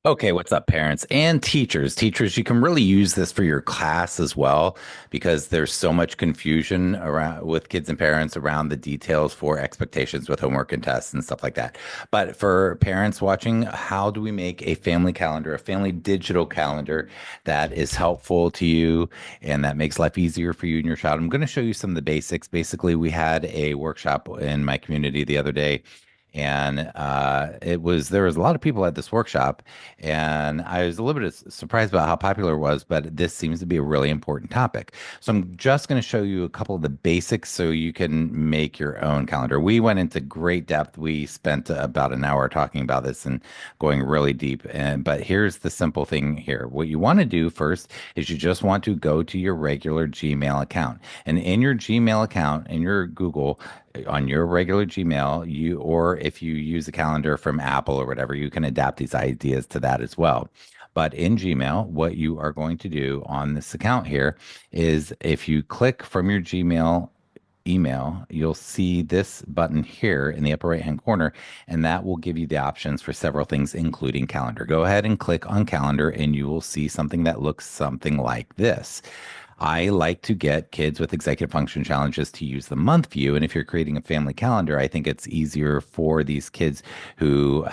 Okay, what's up, parents and teachers? Teachers, you can really use this for your class as well because there's so much confusion around with kids and parents around the details for expectations with homework and tests and stuff like that. But for parents watching, how do we make a family calendar, a family digital calendar that is helpful to you and that makes life easier for you and your child? I'm going to show you some of the basics. Basically, we had a workshop in my community the other day. And there was a lot of people at this workshop, and I was a little bit surprised about how popular it was, but this seems to be a really important topic. So I'm just going to show you a couple of the basics so you can make your own calendar. We went into great depth. We spent about an hour talking about this and going really deep. But here's the simple thing here. What you want to do first is you just want to go to your regular Gmail account. And in your Gmail account, in your Google, on your regular Gmail, or if you use a calendar from Apple or whatever, you can adapt these ideas to that as well. But in Gmail, what you are going to do on this account here is if you click from your Gmail email, you'll see this button here in the upper right hand corner, and that will give you the options for several things, including calendar. Go ahead and click on calendar, and you will see something that looks something like this. I like to get kids with executive function challenges to use the month view. And if you're creating a family calendar, I think it's easier for these kids who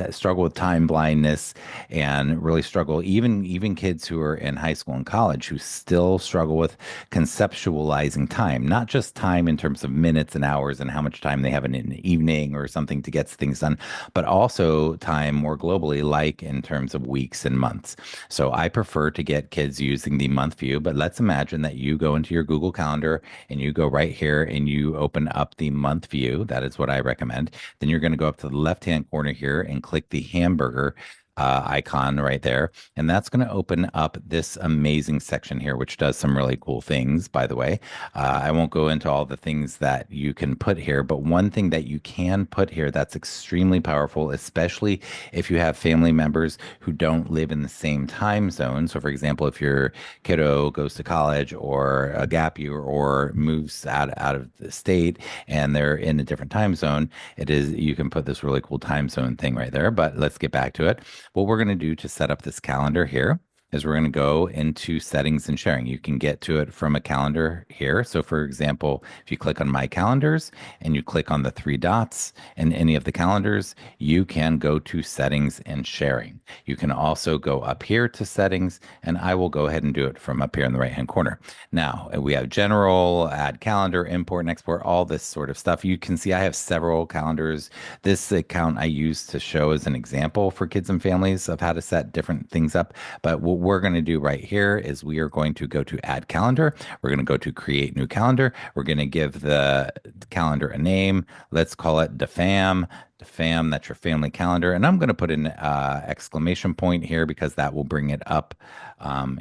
struggle with time blindness and really struggle, even kids who are in high school and college who still struggle with conceptualizing time, not just time in terms of minutes and hours and how much time they have in an evening or something to get things done, but also time more globally, like in terms of weeks and months. So I prefer to get kids using the month view, but let's imagine that you go into your Google Calendar and you go right here and you open up the month view. That is what I recommend. Then you're going to go up to the left-hand corner here and click the hamburger icon right there. And that's going to open up this amazing section here, which does some really cool things, by the way. I won't go into all the things that you can put here, but one thing that you can put here that's extremely powerful, especially if you have family members who don't live in the same time zone. So, for example, if your kiddo goes to college or a gap year or moves out of the state and they're in a different time zone, you can put this really cool time zone thing right there. But let's get back to it. What we're going to do to set up this calendar here is we're going to go into settings and sharing. You can get to it from a calendar here. So for example, if you click on my calendars and you click on the three dots in any of the calendars, you can go to settings and sharing. You can also go up here to settings, and I will go ahead and do it from up here in the right hand corner. Now we have general, add calendar, import and export, all this sort of stuff. You can see I have several calendars. This account I use to show as an example for kids and families of how to set different things up. But what we're going to do right here is we are going to go to add calendar. We're going to go to create new calendar. We're going to give the calendar a name. Let's call it DeFam. DeFam, that's your family calendar. And I'm going to put an exclamation point here because that will bring it up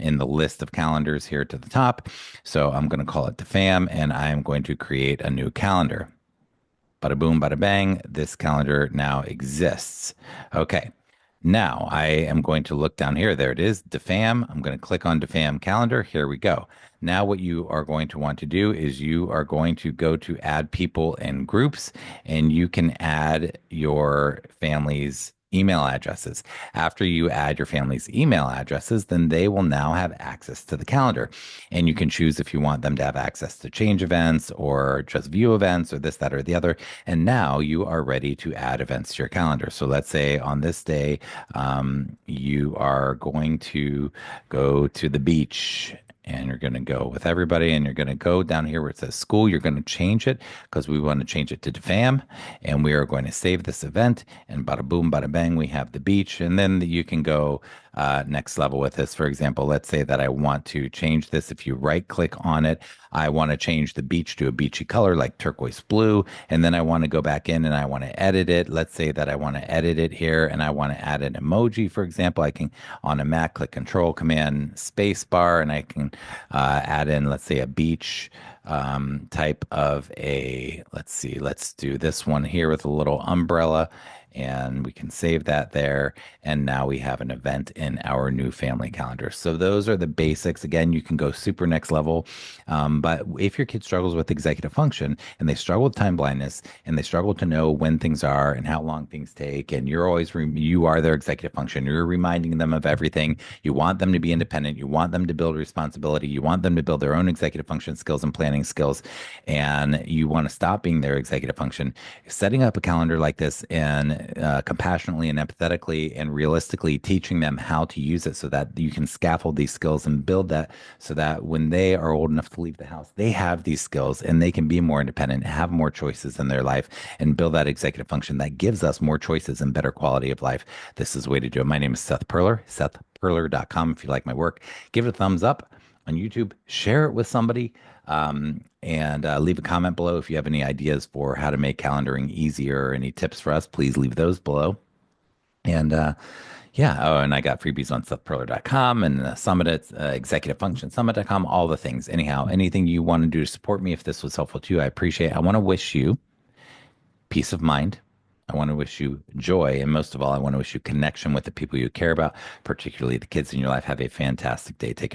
in the list of calendars here to the top. So I'm going to call it DeFam, and I'm going to create a new calendar. Bada boom, bada bang. This calendar now exists. Okay. Now I am going to look down here. There it is, DeFam. I'm going to click on DeFam calendar. Here we go. Now what you are going to want to do is you are going to go to add people and groups, and you can add your family's email addresses. After you add your family's email addresses, then they will now have access to the calendar. And you can choose if you want them to have access to change events or just view events or this, that, or the other. And now you are ready to add events to your calendar. So let's say on this day, you are going to go to the beach and you're going to go with everybody and you're going to go down here where it says school. You're going to change it because we want to change it to DeFam, and we are going to save this event, and bada boom, bada bang, we have the beach. And then you can go next level with this. For example, let's say that I want to change this. If you right click on it, I want to change the beach to a beachy color like turquoise blue. And then I want to go back in and I want to edit it. Let's say that I want to edit it here and I want to add an emoji, for example. I can on a Mac click Control Command Space Bar, and I can add in, let's say, a beach type of let's see, let's do this one here with a little umbrella. and we can save that there. And now we have an event in our new family calendar. So those are the basics. Again, you can go super next level. But if your kid struggles with executive function and they struggle with time blindness and they struggle to know when things are and how long things take, and you are their executive function, you're reminding them of everything. You want them to be independent. You want them to build responsibility. You want them to build their own executive function skills and planning skills. And you want to stop being their executive function. Setting up a calendar like this and compassionately and empathetically and realistically teaching them how to use it so that you can scaffold these skills and build that so that when they are old enough to leave the house, they have these skills and they can be more independent, have more choices in their life, and build that executive function that gives us more choices and better quality of life. This is the way to do it. My name is Seth Perler, sethperler.com. If you like my work, give it a thumbs up on YouTube, share it with somebody, and leave a comment below. If you have any ideas for how to make calendaring easier or any tips for us, please leave those below. And yeah, oh, and I got freebies on sethperler.com and the summit at executivefunctionsummit.com, all the things. Anyhow, anything you want to do to support me, if this was helpful to you, I appreciate it. I want to wish you peace of mind. I want to wish you joy. And most of all, I want to wish you connection with the people you care about, particularly the kids in your life. Have a fantastic day. Take care.